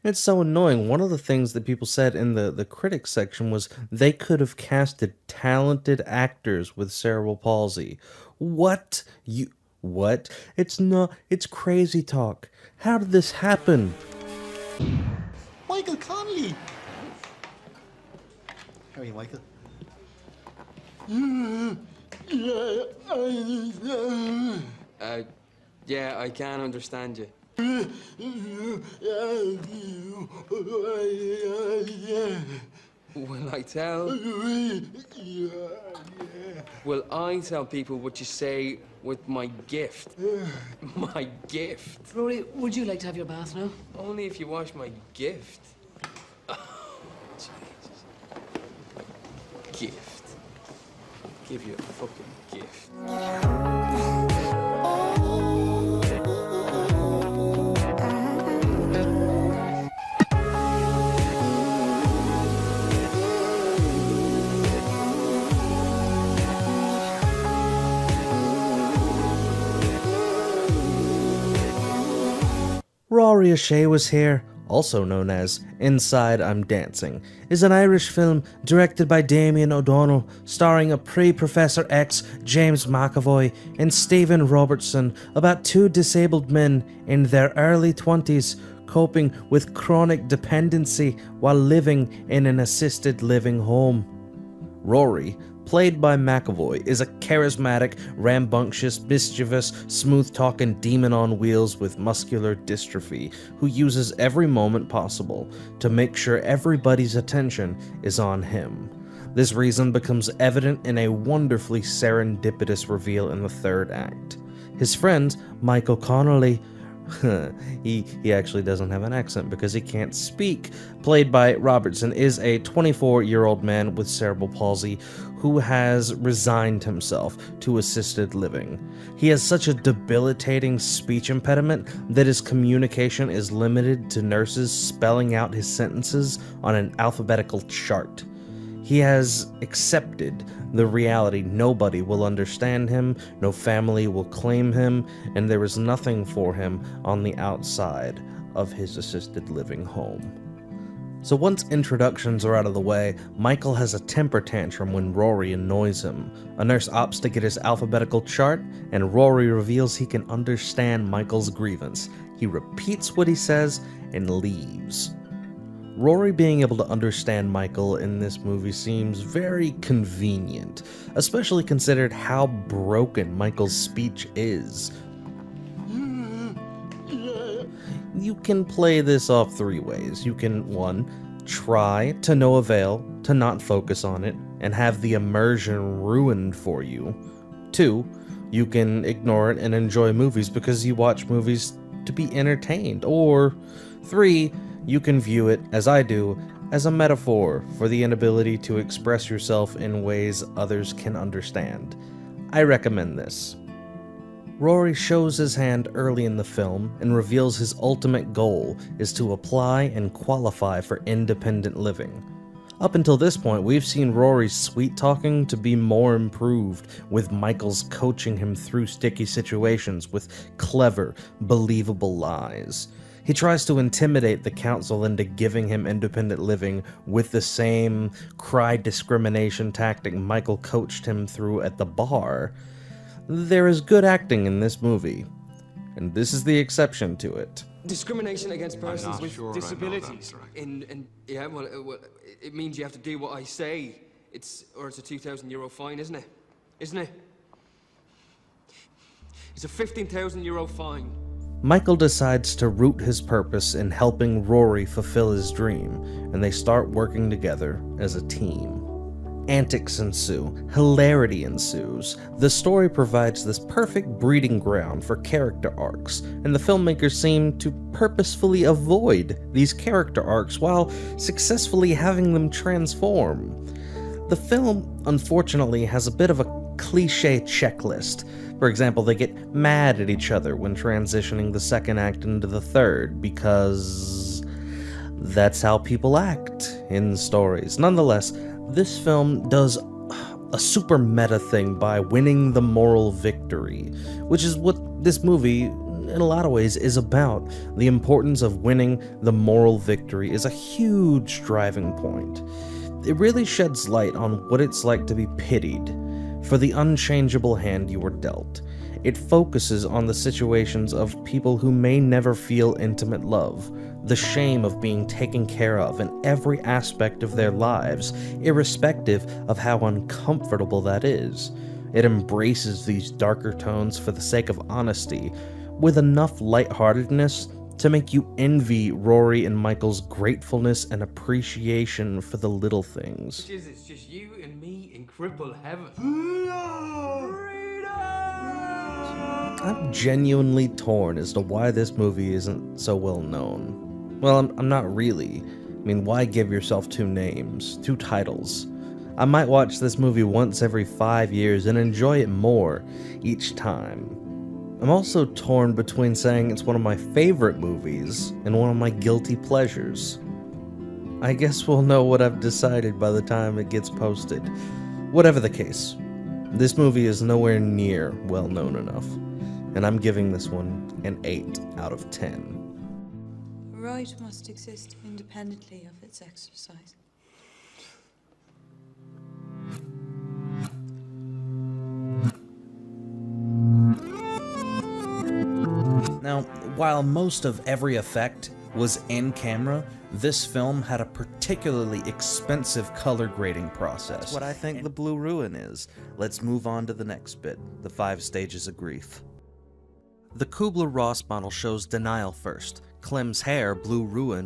It's so annoying. One of the things that people said in the critics section was they could have casted talented actors with cerebral palsy. What? What? It's not, it's crazy talk. How did this happen? Michael Connolly! How are you, Michael? Uh, yeah, I can understand you. Will I tell? Will I tell people what you say with my gift? My gift. Rory, would you like to have your bath now? Only if you wash my gift. Jesus. Gift. Give you a fucking gift. Rory Shea Was Here, also known as Inside I'm Dancing, is an Irish film directed by Damien O'Donnell, starring a pre-Professor X, James McAvoy, and Stephen Robertson about two disabled men in their early 20s coping with chronic dependency while living in an assisted living home. Rory, played by McAvoy, is a charismatic, rambunctious, mischievous, smooth-talking demon on wheels with muscular dystrophy who uses every moment possible to make sure everybody's attention is on him. This reason becomes evident in a wonderfully serendipitous reveal in the third act. His friend, Michael Connolly, he actually doesn't have an accent because he can't speak, played by Robertson, is a 24-year-old man with cerebral palsy who has resigned himself to assisted living. He has such a debilitating speech impediment that his communication is limited to nurses spelling out his sentences on an alphabetical chart. He has accepted the reality nobody will understand him, no family will claim him, and there is nothing for him on the outside of his assisted living home. So once introductions are out of the way, Michael has a temper tantrum when Rory annoys him. A nurse opts to get his alphabetical chart, and Rory reveals he can understand Michael's grievance. He repeats what he says and leaves. Rory being able to understand Michael in this movie seems very convenient, especially considered how broken Michael's speech is. You can play this off three ways. You can, 1, try to no avail, to not focus on it, and have the immersion ruined for you. 2, you can ignore it and enjoy movies because you watch movies to be entertained. Or 3, you can view it, as I do, as a metaphor for the inability to express yourself in ways others can understand. I recommend this. Rory shows his hand early in the film and reveals his ultimate goal is to apply and qualify for independent living. Up until this point, we've seen Rory's sweet-talking to be more improved, with Michael's coaching him through sticky situations with clever, believable lies. He tries to intimidate the council into giving him independent living with the same cry discrimination tactic Michael coached him through at the bar. There is good acting in this movie, and this is the exception to it. Discrimination against persons with disabilities. Yeah, well, it means you have to do what I say. It's a €2,000 fine, isn't it? Isn't it? It's a €15,000 fine. Michael decides to root his purpose in helping Rory fulfill his dream, and they start working together as a team. Antics ensue, hilarity ensues. The story provides this perfect breeding ground for character arcs, and the filmmakers seem to purposefully avoid these character arcs while successfully having them transform. The film, unfortunately, has a bit of a cliché checklist. For example, they get mad at each other when transitioning the second act into the third, because that's how people act in stories. Nonetheless, this film does a super meta thing by winning the moral victory, which is what this movie in a lot of ways, is about. The importance of winning the moral victory is a huge driving point. It really sheds light on what it's like to be pitied for the unchangeable hand you were dealt. It focuses on the situations of people who may never feel intimate love, the shame of being taken care of in every aspect of their lives, irrespective of how uncomfortable that is. It embraces these darker tones for the sake of honesty, with enough lightheartedness to make you envy Rory and Michael's gratefulness and appreciation for the little things. Which is, it's just you and me in cripple heaven. I'm genuinely torn as to why this movie isn't so well known. Well, I'm not really. I mean, why give yourself two names, two titles? I might watch this movie once every 5 years and enjoy it more each time. I'm also torn between saying it's one of my favorite movies and one of my guilty pleasures. I guess we'll know what I've decided by the time it gets posted. Whatever the case, this movie is nowhere near well known enough, and I'm giving this one an 8 out of 10. A right must exist independently of its exercise. Now, while most of every effect was in camera, this film had a particularly expensive color grading process. That's what I think the Blue Ruin is. Let's move on to the next bit, the 5 stages of grief. The Kubler-Ross model shows denial first. Clem's hair, Blue Ruin,